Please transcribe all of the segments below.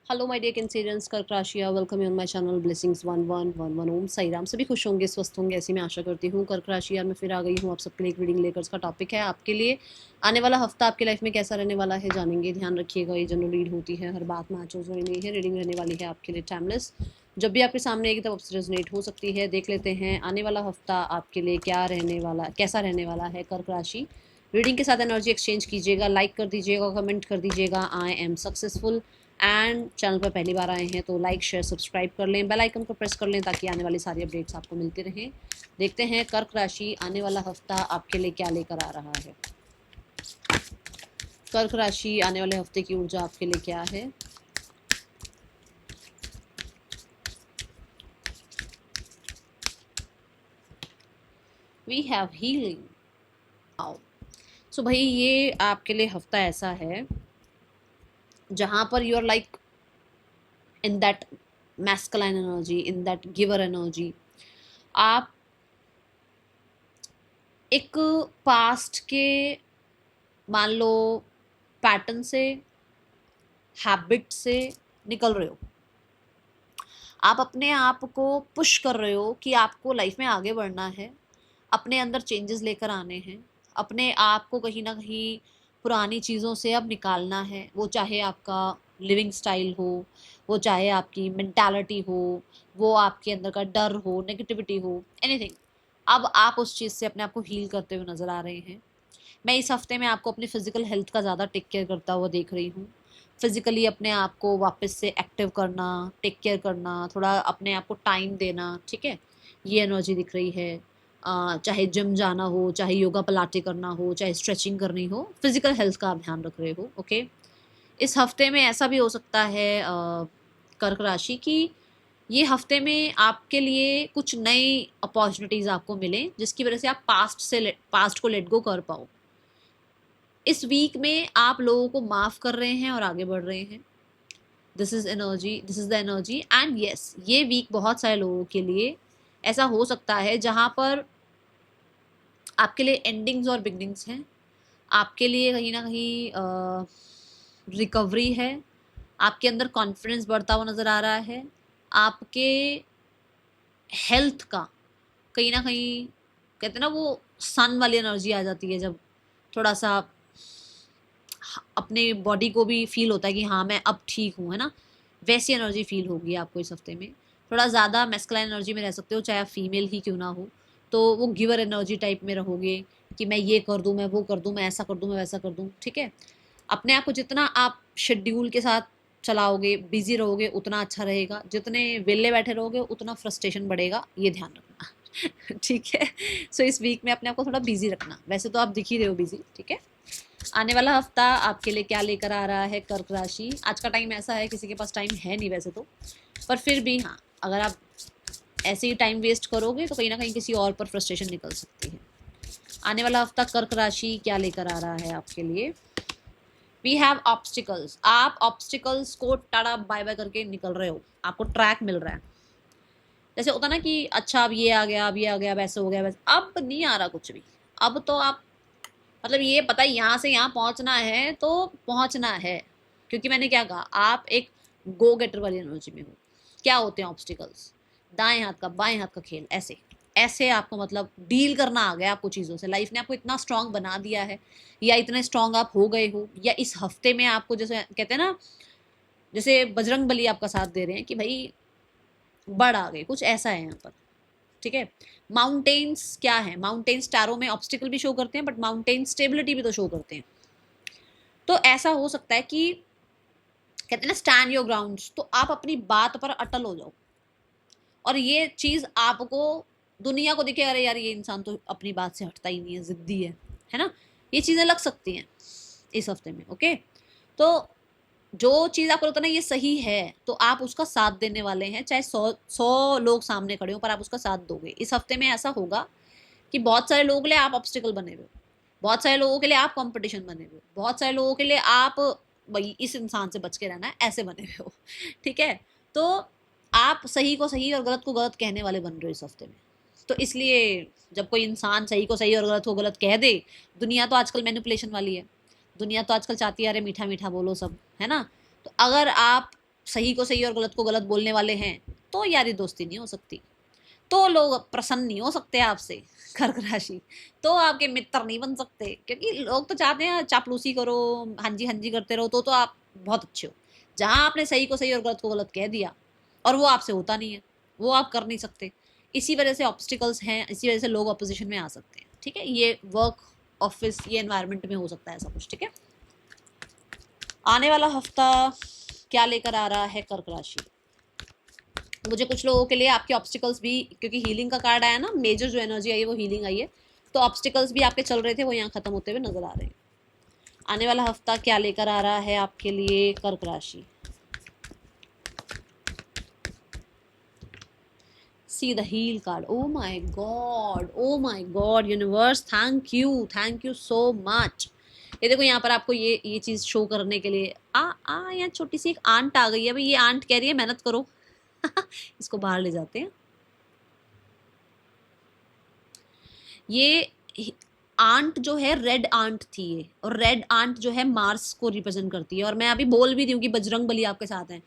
Hello my dear Cancerians, कर्क राशि, welcome you on my channel blessings 1111 ओम साई राम। सभी खुश होंगे, स्वस्थ होंगे, ऐसी मैं आशा करती हूँ। कर्क राशि यार मैं फिर आ गई हूँ आप सबके लिए एक रीडिंग लेकर। इसका टॉपिक है आपके लिए आने वाला हफ्ता आपकी लाइफ में कैसा रहने वाला है, जानेंगे। ध्यान रखिएगा, ये जनरल रीड होती है, हर बात मैच हो नहीं है। रीडिंग रहने वाली है आपके लिए टाइमलेस, जब भी आपके सामने आएगी तब आपसे रेजोनेट हो सकती है। देख लेते हैं आने वाला हफ्ता आपके लिए क्या रहने वाला, कैसा रहने वाला है कर्क राशि। रीडिंग के साथ एनर्जी एक्सचेंज कीजिएगा, लाइक कर दीजिएगा, कमेंट कर दीजिएगा I am successful. And channel पर पहली बार आए हैं तो लाइक शेयर सब्सक्राइब कर लें, बेल आइकन को प्रेस कर लें ताकि आने वाली सारी अपडेट्स आपको मिलती रहें। देखते हैं कर्क राशि आने वाला हफ्ता आपके लिए क्या लेकर आ रहा है। कर्क राशि आने वाले हफ्ते की ऊर्जा आपके लिए क्या है। We have healing. सो भाई ये आपके लिए हफ्ता ऐसा है जहां पर you are like in that masculine energy, in that giver energy. आप एक पास्ट के मान लो पैटर्न से, हैबिट से निकल रहे हो। आप अपने आप को पुश कर रहे हो कि आपको लाइफ में आगे बढ़ना है, अपने अंदर चेंजेस लेकर आने हैं, अपने आप को कहीं ना कहीं पुरानी चीज़ों से अब निकालना है। वो चाहे आपका लिविंग स्टाइल हो, वो चाहे आपकी मेंटालिटी हो, वो आपके अंदर का डर हो, नेगेटिविटी हो, एनीथिंग। अब आप उस चीज़ से अपने आप को हील करते हुए नज़र आ रहे हैं। मैं इस हफ्ते में आपको अपनी फिजिकल हेल्थ का ज़्यादा टेक केयर करता हुआ देख रही हूँ। फिजिकली अपने आप को वापस से एक्टिव करना, टेक केयर करना, थोड़ा अपने आप को टाइम देना, ठीक है, ये एनर्जी दिख रही है। चाहे जिम जाना हो, चाहे योगा पलाटे करना हो, चाहे स्ट्रेचिंग करनी हो, फिजिकल हेल्थ का आप ध्यान रख रहे हो। ओके, इस हफ्ते में ऐसा भी हो सकता है कर्क राशि की ये हफ्ते में आपके लिए कुछ नई अपॉर्चुनिटीज़ आपको मिलें जिसकी वजह से आप पास्ट को लेट गो कर पाओ। इस वीक में आप लोगों को माफ कर रहे हैं और आगे बढ़ रहे हैं। This is energy, this is the energy. And yes, ये वीक बहुत सारे लोगों के लिए ऐसा हो सकता है जहां पर आपके लिए एंडिंग्स और बिगनिंग्स हैं। आपके लिए कहीं ना कहीं रिकवरी है। आपके अंदर कॉन्फिडेंस बढ़ता हुआ नजर आ रहा है। आपके हेल्थ का कहीं ना कहीं, कहते हैं ना, वो सन वाली एनर्जी आ जाती है जब थोड़ा सा अपने बॉडी को भी फील होता है कि हाँ मैं अब ठीक हूँ, है ना। वैसी एनर्जी फील होगी आपको इस हफ्ते में। थोड़ा ज़्यादा मैस्कुलाइन एनर्जी में रह सकते हो, चाहे आप फीमेल ही क्यों ना हो। तो वो गिवर एनर्जी टाइप में रहोगे कि मैं ये कर दूँ, मैं वो कर दूँ, मैं ऐसा कर दूँ, मैं वैसा कर दूँ, ठीक है। अपने आप को जितना आप शेड्यूल के साथ चलाओगे, बिजी रहोगे, उतना अच्छा रहेगा। जितने वेले बैठे रहोगे उतना फ्रस्ट्रेशन बढ़ेगा, ये ध्यान रखना। ठीक है। सो इस वीक में अपने आप को थोड़ा बिजी रखना। वैसे तो आप दिख ही रहे हो बिजी, ठीक है। आने वाला हफ्ता आपके लिए क्या लेकर आ रहा है कर्क राशि। आज का टाइम ऐसा है, किसी के पास टाइम है नहीं वैसे तो, पर फिर भी हाँ, अगर आप ऐसे ही टाइम वेस्ट करोगे तो कहीं ना कहीं किसी और पर फ्रस्ट्रेशन निकल सकती है। आने वाला हफ्ता कर्क राशि क्या लेकर आ रहा है आपके लिए। We have obstacles. आप ऑब्स्टिकल्स को टाटा बाय बाय करके निकल रहे हो, आपको ट्रैक मिल रहा है। जैसे होता ना कि अच्छा अब ये आ गया, अब ये आ गया, अब ऐसे हो गया, वैसे अब नहीं आ रहा कुछ भी। अब तो आप, मतलब ये पता है यहाँ से यहाँ पहुँचना है तो पहुँचना है। क्योंकि मैंने क्या कहा, आप एक गो गेटर वाली एनर्जी में हो। क्या होते हैं ऑब्स्टिकल्स, दाएं हाथ का बाएं हाथ का खेल। ऐसे ऐसे आपको मतलब डील करना आ गया आपको चीज़ों से। लाइफ ने आपको इतना स्ट्रांग बना दिया है, या इतने स्ट्रांग आप हो गए हो, या इस हफ्ते में आपको, जैसे कहते हैं ना, जैसे बजरंग बली आपका साथ दे रहे हैं कि भाई बढ़ आ गए, कुछ ऐसा है यहाँ पर, ठीक है। माउंटेन्स क्या है, माउंटेन्स टैरो में ऑब्स्टिकल भी शो करते हैं, बट माउंटेन स्टेबिलिटी भी तो शो करते हैं। तो ऐसा हो सकता है कि कहते हैं ना स्टैंड योर ग्राउंड, तो आप अपनी बात पर अटल हो जाओ और ये चीज आपको, दुनिया को दिखे अरे यार ये इंसान तो अपनी बात से हटता ही नहीं है, जिद्दी है ना। ये चीजें लग सकती हैं इस हफ्ते में। ओके, तो जो चीज आपको लगता है ना ये सही है, तो आप उसका साथ देने वाले हैं। चाहे 100 लोग सामने खड़े हो, पर आप उसका साथ दोगे। इस हफ्ते में ऐसा होगा कि बहुत सारे लोगों के लिए आप ऑब्स्टिकल बने हुए हो, बहुत सारे लोगों के लिए आप कंपटीशन बने हुए हो, बहुत सारे लोगों के लिए आप भाई इस इंसान से बच के रहना है ऐसे बने हुए हो। ठीक है, तो आप सही को सही और गलत को गलत कहने वाले बन रहे हो इस हफ्ते में। तो इसलिए जब कोई इंसान सही को सही और गलत को गलत कह दे, दुनिया तो आजकल मैनिपुलेशन वाली है। दुनिया तो आजकल चाहती है अरे मीठा मीठा बोलो सब, है ना। तो अगर आप सही को सही और गलत को गलत बोलने वाले हैं तो यारी दोस्ती नहीं हो सकती, तो लोग प्रसन्न नहीं हो सकते आपसे कर्क राशि, तो आपके मित्र नहीं बन सकते, क्योंकि लोग तो चाहते हैं चापलूसी करो, हाँ जी करते रहो, तो आप बहुत अच्छे हो। जहां आपने सही को सही और गलत को गलत कह दिया और वो आपसे होता नहीं है, वो आप कर नहीं सकते, इसी वजह से ऑब्स्टिकल्स हैं, इसी वजह से लोग अपोजिशन में आ सकते हैं। ठीक है, ये वर्क ऑफिस, ये एनवायरनमेंट में हो सकता है ऐसा कुछ। ठीक है, आने वाला हफ्ता क्या लेकर आ रहा है कर्क राशि? मुझे कुछ लोगों के लिए आपके ऑब्स्टिकल्स भी, क्योंकि हीलिंग का कार्ड आया ना, मेजर जो एनर्जी आई है वो हीलिंग आई है, तो ऑब्स्टिकल्स भी आपके चल रहे थे वो यहाँ खत्म होते हुए नजर आ रहे हैं। आने वाला हफ्ता क्या लेकर आ रहा है आपके लिए कर्क राशि? See the heal card. Oh my God, oh my God universe, thank you so much. ये देखो यहाँ पर आपको ये चीज शो करने के लिए यहाँ छोटी सी एक आंट आ गई है। भाई ये आंट कह रही है मेहनत करो इसको बाहर ले जाते हैं। ये आंट जो है रेड आंट थी ये, और रेड आंट जो है मार्स को रिप्रेजेंट करती है, और मैं अभी बोल भी दी हूँ कि बजरंग बली आपके साथ है।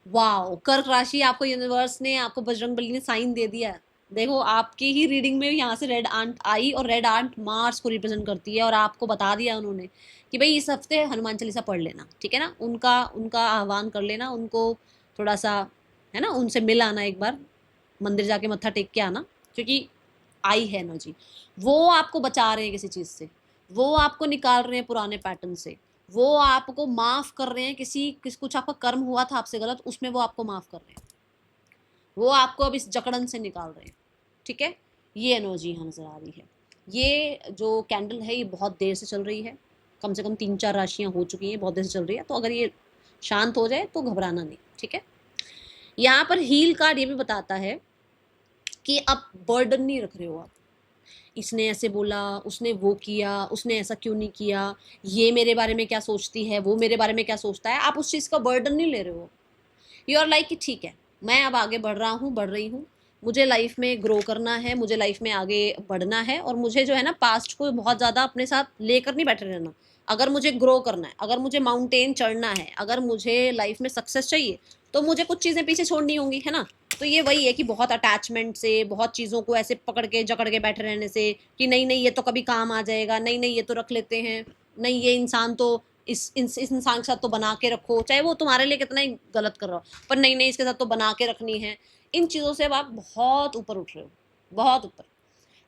वाओ, कर्क राशि, आपको यूनिवर्स ने, आपको बजरंग बली ने साइन दे दिया। देखो आपकी ही रीडिंग में यहाँ से रेड आंट आई, और रेड आंट मार्स को रिप्रेजेंट करती है, और आपको बता दिया उन्होंने कि भाई इस हफ्ते हनुमान चालीसा पढ़ लेना, ठीक है ना, उनका उनका आह्वान कर लेना, उनको थोड़ा सा है ना, उनसे मिल आना, एक बार मंदिर जाके मत्था टेक के आना, क्योंकि आई है एनर्जी, वो आपको बचा रहे हैं किसी चीज से, वो आपको निकाल रहे हैं पुराने पैटर्न से, वो आपको माफ कर रहे हैं, कुछ आपका कर्म हुआ था आपसे गलत, उसमें वो आपको माफ कर रहे हैं, वो आपको अब इस जकड़न से निकाल रहे हैं। ठीक है, ये एनर्जी यहाँ नजर आ रही है। ये जो कैंडल है ये बहुत देर से चल रही है, कम से कम 3-4 राशियां हो चुकी हैं, बहुत देर से चल रही है, तो अगर ये शांत हो जाए तो घबराना नहीं। ठीक है, यहाँ पर हील कार्ड ये भी बताता है कि अब बर्डन नहीं रख रहे हो आप, इसने ऐसे बोला, उसने वो किया, उसने ऐसा क्यों नहीं किया, ये मेरे बारे में क्या सोचती है, वो मेरे बारे में क्या सोचता है, आप उस चीज़ का बर्डन नहीं ले रहे हो। यू आर लाइक कि ठीक है, मैं अब आगे बढ़ रहा हूँ, बढ़ रही हूँ, मुझे लाइफ में ग्रो करना है, मुझे लाइफ में आगे बढ़ना है, और मुझे जो है ना पास्ट को बहुत ज़्यादा अपने साथ लेकर नहीं बैठे रहना। अगर मुझे ग्रो करना है, अगर मुझे माउंटेन चढ़ना है, अगर मुझे लाइफ में सक्सेस चाहिए, तो मुझे कुछ चीज़ें पीछे छोड़नी होंगी, है ना। तो ये वही है कि बहुत अटैचमेंट से, बहुत चीज़ों को ऐसे पकड़ के जकड़ के बैठे रहने से कि नहीं नहीं ये तो कभी काम आ जाएगा, नहीं नहीं ये तो रख लेते हैं, नहीं ये इंसान तो इस इंसान के साथ तो बना के रखो, चाहे वो तुम्हारे लिए कितना ही गलत कर रहा हो, पर नहीं नहीं इसके साथ तो बना के रखनी है। इन चीज़ों से अब आप बहुत ऊपर उठ रहे हो, बहुत ऊपर।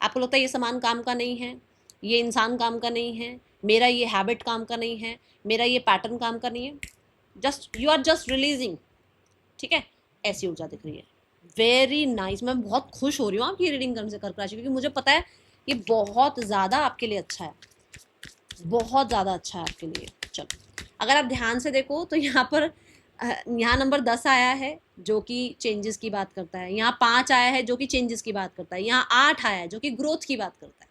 आपको लगता है ये सामान काम का नहीं है, ये इंसान काम का नहीं है, मेरा ये हैबिट काम का नहीं है, मेरा ये पैटर्न काम का नहीं है, just you are just releasing. ठीक है, ऐसी ऊर्जा दिख रही है। वेरी नाइस, मैं बहुत खुश हो रही हूँ आपकी रीडिंग करने से कर्क राशि, क्योंकि मुझे पता है ये बहुत ज़्यादा आपके लिए अच्छा है, बहुत ज़्यादा अच्छा है आपके लिए। चलो, अगर आप ध्यान से देखो तो यहाँ पर यहाँ नंबर 10 आया है जो कि चेंजेस की बात करता है, यहाँ 5 आया है जो कि चेंजेस की बात करता है, यहाँ 8 आया है जो कि ग्रोथ की बात करता है,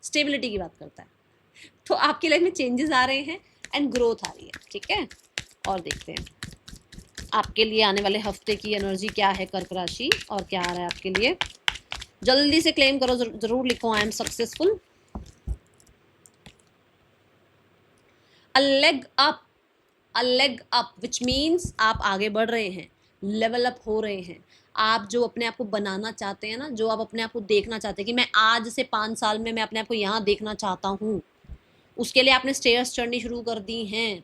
स्टेबिलिटी की बात करता है। तो आपकी लाइफ में चेंजेस आ रहे हैं एंड ग्रोथ आ रही है। ठीक है, और देखते हैं आपके लिए आने वाले हफ्ते की एनर्जी क्या है कर्क राशि, और क्या आ रहा है आपके लिए। जल्दी से क्लेम करो, जरूर लिखो I am successful. A leg up, a leg up which means आप आगे बढ़ रहे हैं, लेवल अप हो रहे हैं। आप जो अपने आप को बनाना चाहते हैं ना, जो आप अपने आप को देखना चाहते हैं कि मैं आज से 5 साल में मैं अपने आप को यहाँ देखना चाहता हूँ, उसके लिए आपने स्टेयर्स चढ़नी शुरू कर दी हैं,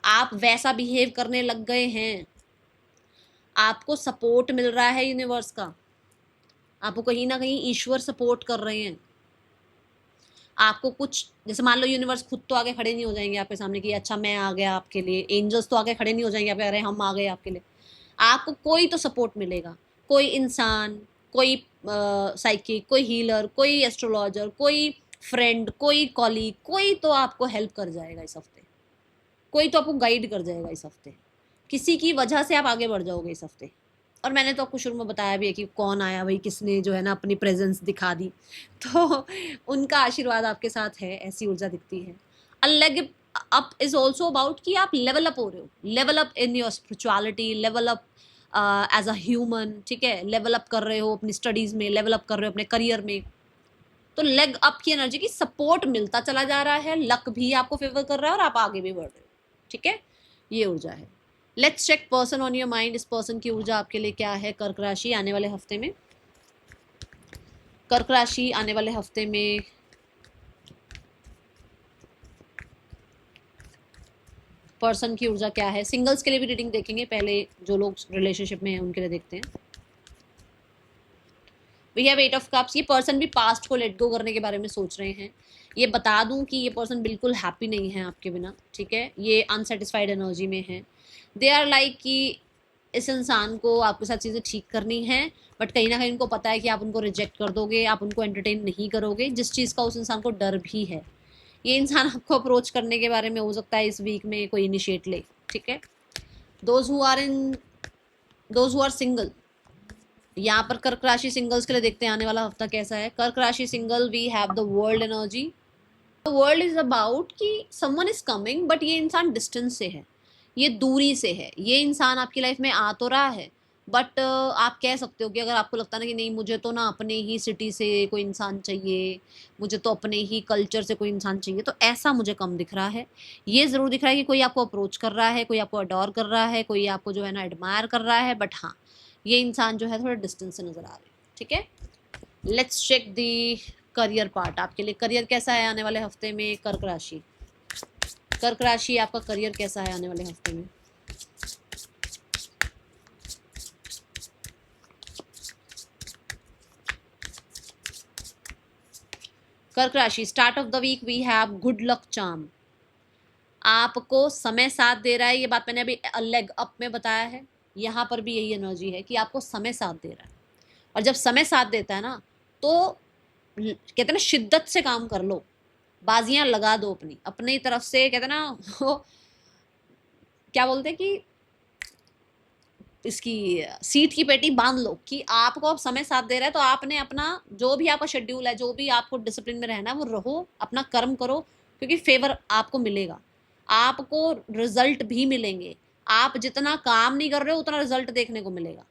आप वैसा बिहेव करने लग गए हैं, आपको सपोर्ट मिल रहा है यूनिवर्स का, आपको कहीं ना कहीं ईश्वर सपोर्ट कर रहे हैं। आपको कुछ, जैसे मान लो यूनिवर्स खुद तो आगे खड़े नहीं हो जाएंगे आपके सामने कि अच्छा मैं आ गया आपके लिए, एंजल्स तो आगे खड़े नहीं हो जाएंगे आपके, अरे हम आ गए आपके लिए। आपको कोई तो सपोर्ट मिलेगा, कोई इंसान, कोई साइकिक, कोई हीलर, कोई एस्ट्रोलॉजर, कोई फ्रेंड, कोई कॉलीग, कोई तो आपको हेल्प कर जाएगा इस हफ्ते, कोई तो आपको गाइड कर जाएगा इस हफ्ते, किसी की वजह से आप आगे बढ़ जाओगे इस हफ्ते। और मैंने तो आपको शुरू में बताया भी है कि कौन आया, भाई किसने जो है ना अपनी प्रेजेंस दिखा दी, तो उनका आशीर्वाद आपके साथ है, ऐसी ऊर्जा दिखती है। अलग अप इज ऑल्सो अबाउट कि आप लेवल अप हो रहे हो, level up in your spirituality, level up as a human. ठीक है, लेवल अप कर रहे हो अपनी स्टडीज में, लेवल अप कर रहे हो अपने करियर में। तो लेग अप की एनर्जी की सपोर्ट मिलता चला जा रहा है, लक भी आपको फेवर कर रहा है और आप आगे भी बढ़ रहे हो। ठीक है, ये ऊर्जा है। Let's check person on your mind. इस पर्सन की ऊर्जा आपके लिए क्या है कर्क राशि आने वाले हफ्ते में। कर्क राशि आने वाले हफ्ते में पर्सन की ऊर्जा क्या है। सिंगल्स के लिए भी रीडिंग देखेंगे, पहले जो लोग रिलेशनशिप में हैं उनके लिए देखते हैं। We have 8 of cups. ये पर्सन भी पास्ट को लेट गो करने के बारे में सोच रहे हैं। ये बता दूं कि ये पर्सन बिल्कुल हैप्पी नहीं है आपके बिना, ठीक है। ये अनसेटिस्फाइड एनर्जी में है। दे आर लाइक कि इस इंसान को आपके साथ चीज़ें ठीक करनी है, बट कहीं ना कहीं उनको पता है कि आप उनको रिजेक्ट कर दोगे, आप उनको एंटरटेन नहीं करोगे, जिस चीज़ का उस इंसान को डर भी है। ये इंसान आपको अप्रोच करने के बारे में हो सकता है इस वीक में कोई इनिशिएट ले, ठीक है। दोज हु आर सिंगल, यहाँ पर कर्क राशि सिंगल्स के लिए देखते हैं आने वाला हफ्ता कैसा है। कर्क राशि single, we have the world energy. The world is about कि समवन इज कमिंग, बट ये इंसान डिस्टेंस से है, ये दूरी से है। ये इंसान आपकी लाइफ में आ तो रहा है, बट आप कह सकते हो कि अगर आपको लगता है ना कि नहीं मुझे तो ना अपने ही सिटी से कोई इंसान चाहिए, मुझे तो अपने ही कल्चर से कोई इंसान चाहिए, तो ऐसा मुझे कम दिख रहा है। ये ज़रूर दिख रहा है कि कोई आपको अप्रोच कर रहा है, कोई आपको अडोर कर रहा है, कोई आपको जो है ना एडमायर कर रहा है, बट हाँ ये इंसान जो है थोड़ा डिस्टेंस से नज़र आ रहा है, ठीक है। Let's check the career part. आपके लिए करियर कैसा है आने वाले हफ्ते में कर्क राशि। कर्क राशि आपका करियर कैसा है आने वाले हफ्ते में। कर्क राशि, start of the week we have good luck charm. आपको समय साथ दे रहा है, ये बात मैंने अभी लेग अप में बताया है। यहाँ पर भी यही एनर्जी है कि आपको समय साथ दे रहा है, और जब समय साथ देता है ना तो कहते हैं ना शिद्दत से काम कर लो, बाजियां लगा दो अपनी अपनी तरफ से। कहते हैं ना वो क्या बोलते हैं कि इसकी सीट की पेटी बांध लो कि आपको अब समय साथ दे रहा है, तो आपने अपना जो भी आपका शेड्यूल है, जो भी आपको डिसिप्लिन में रहना है वो रहो, अपना कर्म करो, क्योंकि फेवर आपको मिलेगा, आपको रिजल्ट भी मिलेंगे। आप जितना काम नहीं कर रहे हो उतना रिजल्ट देखने को मिलेगा,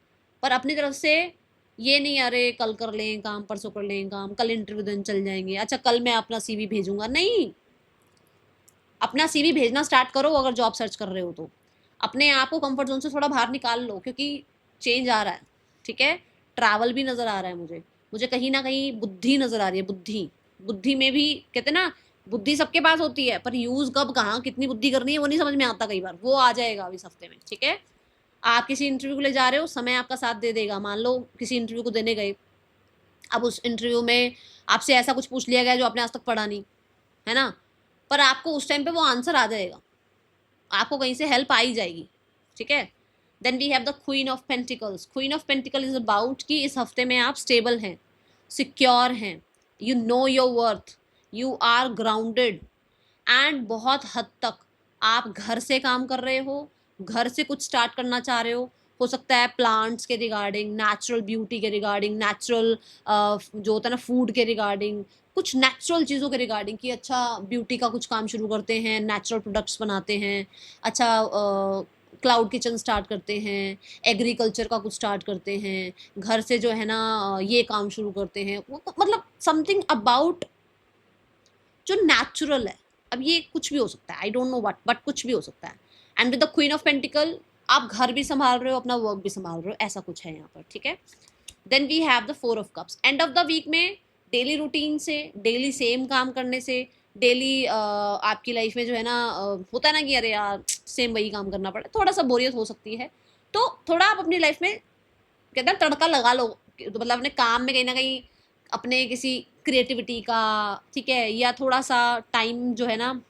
पर अपनी तरफ से ये नहीं अरे कल कर लें काम, परसों कर लें काम, कल इंटरव्यू देने चल जाएंगे, अच्छा कल मैं अपना सीवी भेजूंगा, नहीं। अपना सीवी भेजना स्टार्ट करो अगर जॉब सर्च कर रहे हो तो। अपने आप को कंफर्ट जोन से थोड़ा बाहर निकाल लो, क्योंकि चेंज आ रहा है, ठीक है। ट्रैवल भी नज़र आ रहा है मुझे, मुझे कहीं ना कहीं बुद्धि नज़र आ रही है। बुद्धि, बुद्धि में भी कहते ना बुद्धि सबके पास होती है, पर यूज़ कब कहाँ कितनी बुद्धि करनी है वो नहीं समझ में आता कई बार। वो आ जाएगा इस हफ्ते में, ठीक है। आप किसी इंटरव्यू के लिए जा रहे हो, समय आपका साथ दे देगा। मान लो किसी इंटरव्यू को देने गए, अब उस इंटरव्यू में आपसे ऐसा कुछ पूछ लिया गया जो आपने आज तक पढ़ा नहीं है ना, पर आपको उस टाइम पे वो आंसर आ जाएगा, आपको कहीं से हेल्प आ ही जाएगी, ठीक है। Then we have the queen of pentacles. Queen of pentacle is about कि इस हफ्ते में आप स्टेबल हैं, सिक्योर हैं, you know your worth, you are grounded, and बहुत हद तक आप घर से काम कर रहे हो, घर से कुछ स्टार्ट करना चाह रहे हो सकता है प्लांट्स के रिगार्डिंग, नेचुरल ब्यूटी के रिगार्डिंग, नेचुरल जो होता है ना फूड के रिगार्डिंग, कुछ नेचुरल चीज़ों के रिगार्डिंग कि अच्छा ब्यूटी का कुछ काम शुरू करते हैं, नेचुरल प्रोडक्ट्स बनाते हैं, अच्छा क्लाउड किचन स्टार्ट करते हैं, एग्रीकल्चर का कुछ स्टार्ट करते हैं, घर से जो है ना ये काम शुरू करते हैं, मतलब समथिंग अबाउट जो नेचुरल है। अब ये कुछ भी हो सकता है, I don't know what, but कुछ भी हो सकता है। And with the queen of pentacle आप घर भी संभाल रहे हो, अपना वर्क भी संभाल रहे हो, ऐसा कुछ है यहाँ पर, ठीक है। Then we have the four of cups. End of the week में डेली रूटीन से, डेली सेम काम करने से, डेली आपकी लाइफ में जो है ना होता है ना कि अरे यार सेम वही काम करना पड़ा, थोड़ा सा बोरियत हो सकती है, तो थोड़ा आप अपनी लाइफ में कहते हैं तड़का लगा लो, तो मतलब अपने काम में कहीं ना कहीं अपने किसी क्रिएटिविटी का, ठीक है, या थोड़ा सा टाइम जो है ना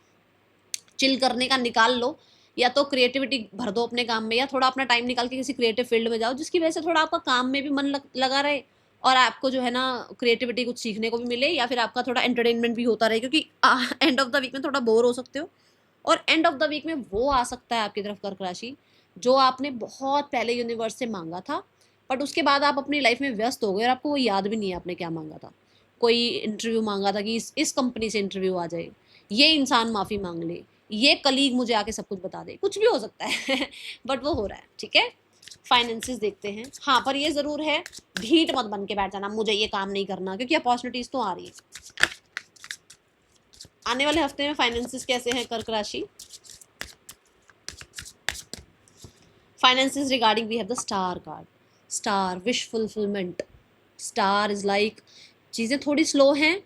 चिल करने का निकाल लो, या तो क्रिएटिविटी भर दो अपने काम में, या थोड़ा अपना टाइम निकाल के किसी क्रिएटिव फील्ड में जाओ, जिसकी वजह से थोड़ा आपका काम में भी मन लगा रहे, और आपको जो है ना क्रिएटिविटी कुछ सीखने को भी मिले, या फिर आपका थोड़ा एंटरटेनमेंट भी होता रहे, क्योंकि एंड ऑफ द वीक में थोड़ा बोर हो सकते हो, और एंड ऑफ द वीक में वो आ सकता है आपकी तरफ कर्क राशि जो आपने बहुत पहले यूनिवर्स से मांगा था, बट उसके बाद आप अपनी लाइफ में व्यस्त हो गए और आपको वो याद भी नहीं है आपने क्या मांगा था। कोई इंटरव्यू मांगा था कि इस कंपनी से इंटरव्यू आ जाए, ये इंसान माफ़ी मांग ले, ये कलीग मुझे आके सब कुछ बता दे, कुछ भी हो सकता है बट वो हो रहा है, ठीक है। फाइनेंसेस देखते हैं। हाँ, पर ये ज़रूर है ढीठ मत बन के बैठ जाना मुझे ये काम नहीं करना, क्योंकि अपॉर्चुनिटीज़ तो आ रही है। आने वाले हफ्ते में फाइनेंसेस कैसे हैं कर्क राशि। Finances regarding, we have the star card. Star, wish fulfillment. Star is like चीज़ें थोड़ी स्लो हैं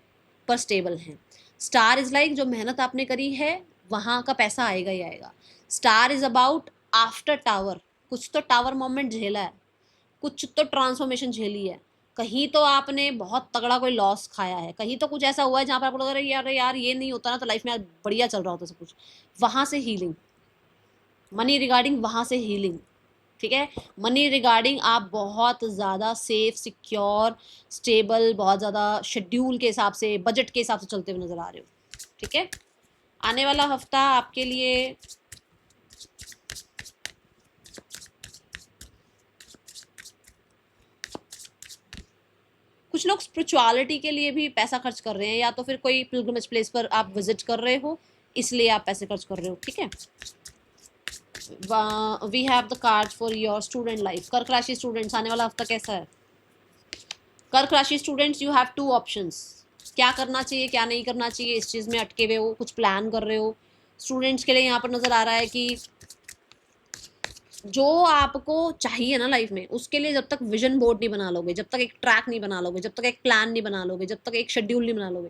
पर स्टेबल हैं. स्टार इज लाइक जो मेहनत आपने करी है वहाँ का पैसा आएगा ही आएगा. Star is about after tower. कुछ तो टावर मोमेंट झेला है, कुछ तो ट्रांसफॉर्मेशन झेली है, कहीं तो आपने बहुत तगड़ा कोई लॉस खाया है, कहीं तो कुछ ऐसा हुआ है जहाँ पर आपको लग रहा है यार यार ये नहीं होता ना तो लाइफ में बढ़िया चल रहा होता सब कुछ. वहाँ से हीलिंग. मनी रिगार्डिंग वहाँ से हीलिंग. ठीक है. मनी रिगार्डिंग आप बहुत ज़्यादा सेफ, सिक्योर, स्टेबल, बहुत ज़्यादा शेड्यूल के हिसाब से, बजट के हिसाब से चलते हुए नज़र आ रहे हो. ठीक है. आने वाला हफ्ता आपके लिए कुछ लोग स्पिरिचुअलिटी के लिए भी पैसा खर्च कर रहे हैं, या तो फिर कोई पिलग्रिमेज प्लेस पर आप विजिट कर रहे हो इसलिए आप पैसे खर्च कर रहे हो. ठीक है. We have the card for your student life. कर्क राशि स्टूडेंट्स, आने वाला हफ्ता कैसा है? कर्क राशि स्टूडेंट्स, यू हैव 2 ऑप्शंस. क्या करना चाहिए क्या नहीं करना चाहिए, इस चीज़ में अटके हुए हो, कुछ प्लान कर रहे हो. स्टूडेंट्स के लिए यहाँ पर नज़र आ रहा है कि जो आपको चाहिए ना लाइफ में, उसके लिए जब तक विजन बोर्ड नहीं बना लोगे, जब तक एक ट्रैक नहीं बना लोगे, जब तक एक प्लान नहीं बना लोगे, जब तक एक शेड्यूल नहीं बना लोगे,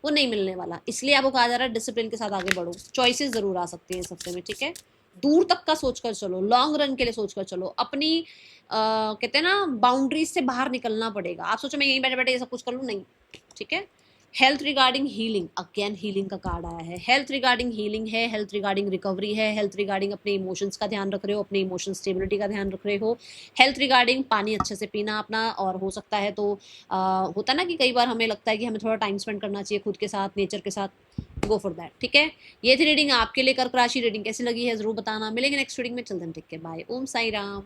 वो नहीं मिलने वाला. इसलिए आपको कहा जा रहा है डिसिप्लिन के साथ आगे बढ़ो. चॉइसेस ज़रूर आ सकती हैं इस हफ्ते में. ठीक है. दूर तक का सोचकर चलो, लॉन्ग रन के लिए सोचकर चलो. अपनी कहते हैं ना बाउंड्रीज से बाहर निकलना पड़ेगा. आप सोचो मैं यहीं बैठे बैठे ये सब कुछ कर लूँ, नहीं. ठीक है. Health regarding healing, again healing का कार्ड आया है. हेल्थ रिगार्डिंग हीलिंग है, हेल्थ रिगार्डिंग रिकवरी है, हेल्थ रिगार्डिंग अपने इमोशंस का ध्यान रख रहे हो, अपने इमोशन स्टेबिलिटी का ध्यान रख रहे हो. हेल्थ रिगार्डिंग पानी अच्छे से पीना अपना, और हो सकता है तो होता ना कि कई बार हमें लगता है कि हमें थोड़ा टाइम स्पेंड करना चाहिए खुद के साथ, नेचर के साथ. Go for that. ठीक है. ये थी रीडिंग आपके लिए. कर्क राशि रीडिंग कैसी लगी है जरूर बताना. मिलेंगे नेक्स्ट रीडिंग में. चलते हैं. ठीक है. बाय. ओम साई राम.